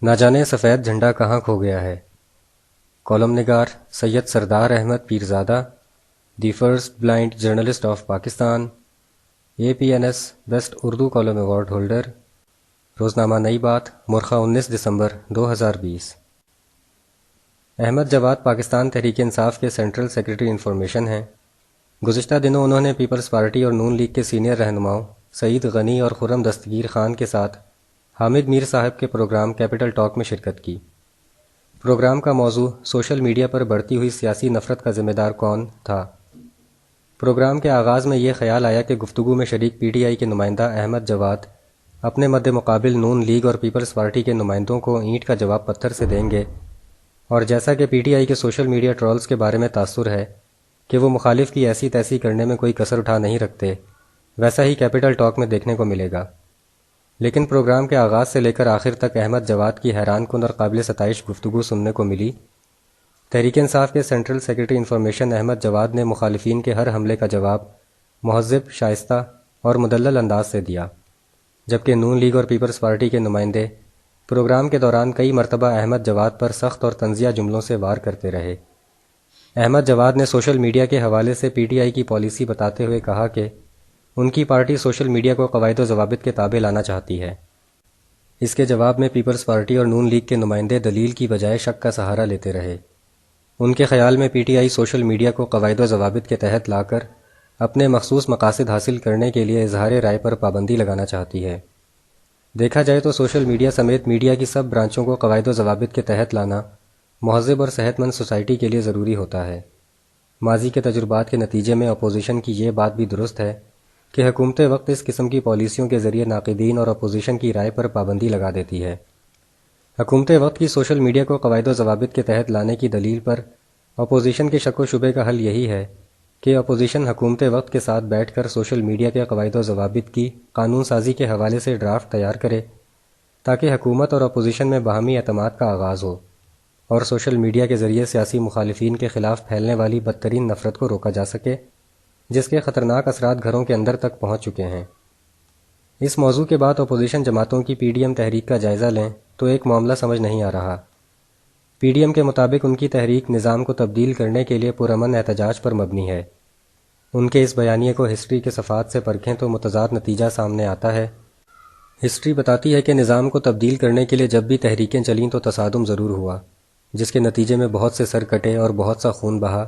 نہ جانے سفید جھنڈا کہاں کھو گیا ہے۔ کالم نگار Syed Sardar Ahmad Pirzada, the first blind journalist of Pakistan, APNS best Urdu column award holder, روزنامہ نئی بات، مرخہ 19 دسمبر 2020۔ احمد جواد پاکستان تحریک انصاف کے سینٹرل سیکرٹری انفارمیشن ہیں۔ گزشتہ دنوں انہوں نے پیپلز پارٹی اور نون لیگ کے سینئر رہنماؤں سعید غنی اور خرم دستگیر خان کے ساتھ حامد میر صاحب کے پروگرام کیپٹل ٹاک میں شرکت کی۔ پروگرام کا موضوع سوشل میڈیا پر بڑھتی ہوئی سیاسی نفرت کا ذمہ دار کون تھا۔ پروگرام کے آغاز میں یہ خیال آیا کہ گفتگو میں شریک PTI کے نمائندہ احمد جواد اپنے مد مقابل نون لیگ اور پیپلز پارٹی کے نمائندوں کو اینٹ کا جواب پتھر سے دیں گے، اور جیسا کہ PTI کے سوشل میڈیا ٹرولز کے بارے میں تاثر ہے کہ وہ مخالف کی ایسی تیسی کرنے میں کوئی کسر اٹھا نہیں رکھتے، ویسا ہی کیپٹل ٹاک میں دیکھنے کو ملے گا۔ لیکن پروگرام کے آغاز سے لے کر آخر تک احمد جواد کی حیران کن اور قابل ستائش گفتگو سننے کو ملی۔ تحریک انصاف کے سینٹرل سیکرٹری انفارمیشن احمد جواد نے مخالفین کے ہر حملے کا جواب مہذب، شائستہ اور مدلل انداز سے دیا، جبکہ نون لیگ اور پیپلز پارٹی کے نمائندے پروگرام کے دوران کئی مرتبہ احمد جواد پر سخت اور طنزیہ جملوں سے وار کرتے رہے۔ احمد جواد نے سوشل میڈیا کے حوالے سے PTI کی پالیسی بتاتے ہوئے کہا کہ ان کی پارٹی سوشل میڈیا کو قواعد و ضوابط کے تابع لانا چاہتی ہے۔ اس کے جواب میں پیپلز پارٹی اور نون لیگ کے نمائندے دلیل کی بجائے شک کا سہارا لیتے رہے۔ ان کے خیال میں PTI سوشل میڈیا کو قواعد و ضوابط کے تحت لا کر اپنے مخصوص مقاصد حاصل کرنے کے لیے اظہار رائے پر پابندی لگانا چاہتی ہے۔ دیکھا جائے تو سوشل میڈیا سمیت میڈیا کی سب برانچوں کو قواعد و ضوابط کے تحت لانا مہذب اور صحت مند سوسائٹی کے لیے ضروری ہوتا ہے۔ ماضی کے تجربات کے نتیجے میں اپوزیشن کی یہ بات بھی درست ہے کہ حکومت وقت اس قسم کی پالیسیوں کے ذریعے ناقدین اور اپوزیشن کی رائے پر پابندی لگا دیتی ہے۔ حکومت وقت کی سوشل میڈیا کو قواعد و ضوابط کے تحت لانے کی دلیل پر اپوزیشن کے شک و شبے کا حل یہی ہے کہ اپوزیشن حکومت وقت کے ساتھ بیٹھ کر سوشل میڈیا کے قواعد و ضوابط کی قانون سازی کے حوالے سے ڈرافٹ تیار کرے، تاکہ حکومت اور اپوزیشن میں باہمی اعتماد کا آغاز ہو اور سوشل میڈیا کے ذریعے سیاسی مخالفین کے خلاف پھیلنے والی بدترین نفرت کو روکا جا سکے، جس کے خطرناک اثرات گھروں کے اندر تک پہنچ چکے ہیں۔ اس موضوع کے بعد اپوزیشن جماعتوں کی PDM تحریک کا جائزہ لیں تو ایک معاملہ سمجھ نہیں آ رہا۔ PDM کے مطابق ان کی تحریک نظام کو تبدیل کرنے کے لیے پرامن احتجاج پر مبنی ہے۔ ان کے اس بیانیے کو ہسٹری کے صفحات سے پرکھیں تو متضاد نتیجہ سامنے آتا ہے۔ ہسٹری بتاتی ہے کہ نظام کو تبدیل کرنے کے لیے جب بھی تحریکیں چلیں تو تصادم ضرور ہوا، جس کے نتیجے میں بہت سے سر کٹے اور بہت سا خون بہا،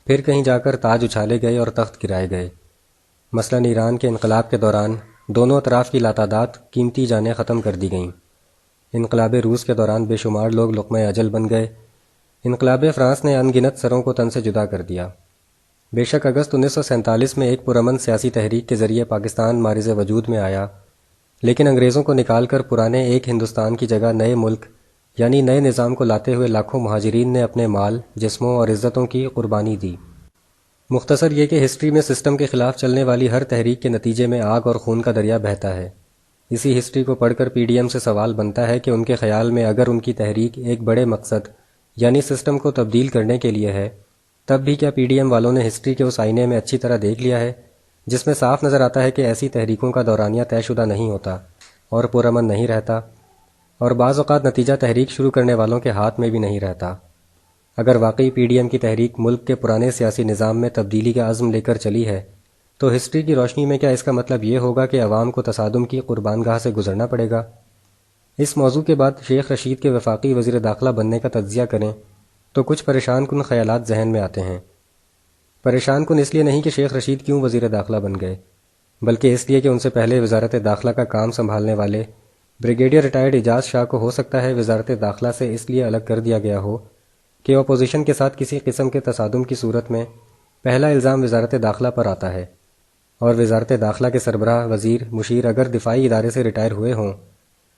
پھر کہیں جا کر تاج اچھالے گئے اور تخت گرائے گئے۔ مثلاً ایران کے انقلاب کے دوران دونوں اطراف کی لاتعداد قیمتی جانیں ختم کر دی گئیں۔ انقلاب روس کے دوران بے شمار لوگ لقمہ اجل بن گئے۔ انقلاب فرانس نے ان گنت سروں کو تن سے جدا کر دیا۔ بے شک اگست 1947 میں ایک پرامن سیاسی تحریک کے ذریعے پاکستان معرض وجود میں آیا، لیکن انگریزوں کو نکال کر پرانے ایک ہندوستان کی جگہ نئے ملک یعنی نئے نظام کو لاتے ہوئے لاکھوں مہاجرین نے اپنے مال، جسموں اور عزتوں کی قربانی دی۔ مختصر یہ کہ ہسٹری میں سسٹم کے خلاف چلنے والی ہر تحریک کے نتیجے میں آگ اور خون کا دریا بہتا ہے۔ اسی ہسٹری کو پڑھ کر PDM سے سوال بنتا ہے کہ ان کے خیال میں اگر ان کی تحریک ایک بڑے مقصد یعنی سسٹم کو تبدیل کرنے کے لیے ہے، تب بھی کیا PDM والوں نے ہسٹری کے اس آئینے میں اچھی طرح دیکھ لیا ہے جس میں صاف نظر آتا ہے کہ ایسی تحریکوں کا دورانیہ طے شدہ نہیں ہوتا اور پرامن نہیں رہتا، اور بعض اوقات نتیجہ تحریک شروع کرنے والوں کے ہاتھ میں بھی نہیں رہتا۔ اگر واقعی PDM کی تحریک ملک کے پرانے سیاسی نظام میں تبدیلی کا عزم لے کر چلی ہے تو ہسٹری کی روشنی میں کیا اس کا مطلب یہ ہوگا کہ عوام کو تصادم کی قربانگاہ سے گزرنا پڑے گا؟ اس موضوع کے بعد شیخ رشید کے وفاقی وزیر داخلہ بننے کا تجزیہ کریں تو کچھ پریشان کن خیالات ذہن میں آتے ہیں۔ پریشان کن اس لیے نہیں کہ شیخ رشید کیوں وزیر داخلہ بن گئے، بلکہ اس لیے کہ ان سے پہلے وزارت داخلہ کا کام سنبھالنے والے بریگیڈیئر ریٹائرڈ اعجاز شاہ کو ہو سکتا ہے وزارت داخلہ سے اس لیے الگ کر دیا گیا ہو کہ اپوزیشن کے ساتھ کسی قسم کے تصادم کی صورت میں پہلا الزام وزارت داخلہ پر آتا ہے، اور وزارت داخلہ کے سربراہ، وزیر، مشیر اگر دفاعی ادارے سے ریٹائر ہوئے ہوں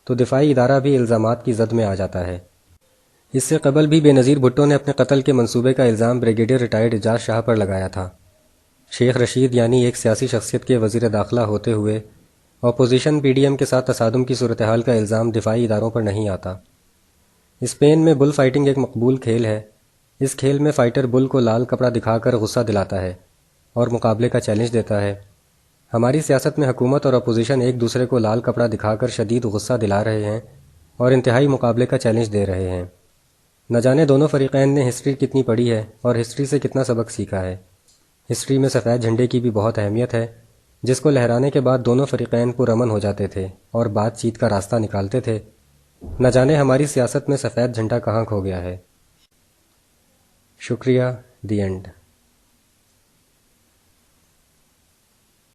تو دفاعی ادارہ بھی الزامات کی زد میں آ جاتا ہے۔ اس سے قبل بھی بے نظیر بھٹو نے اپنے قتل کے منصوبے کا الزام بریگیڈیئر ریٹائرڈ اعجاز شاہ پر لگایا تھا۔ شیخ رشید یعنی ایک سیاسی شخصیت کے وزیر داخلہ ہوتے ہوئے اپوزیشن PDM کے ساتھ تصادم کی صورتحال کا الزام دفاعی اداروں پر نہیں آتا۔ اسپین میں بل فائٹنگ ایک مقبول کھیل ہے۔ اس کھیل میں فائٹر بل کو لال کپڑا دکھا کر غصہ دلاتا ہے اور مقابلے کا چیلنج دیتا ہے۔ ہماری سیاست میں حکومت اور اپوزیشن ایک دوسرے کو لال کپڑا دکھا کر شدید غصہ دلا رہے ہیں اور انتہائی مقابلے کا چیلنج دے رہے ہیں۔ نہ جانے دونوں فریقین نے ہسٹری کتنی پڑھی ہے اور ہسٹری سے کتنا سبق سیکھا ہے۔ ہسٹری میں سفید جھنڈے کی بھی بہت اہمیت ہے، جس کو لہرانے کے بعد دونوں فریقین پرامن ہو جاتے تھے اور بات چیت کا راستہ نکالتے تھے۔ نہ جانے ہماری سیاست میں سفید جھنڈا کہاں کھو گیا ہے۔ شکریہ، دی اینڈ۔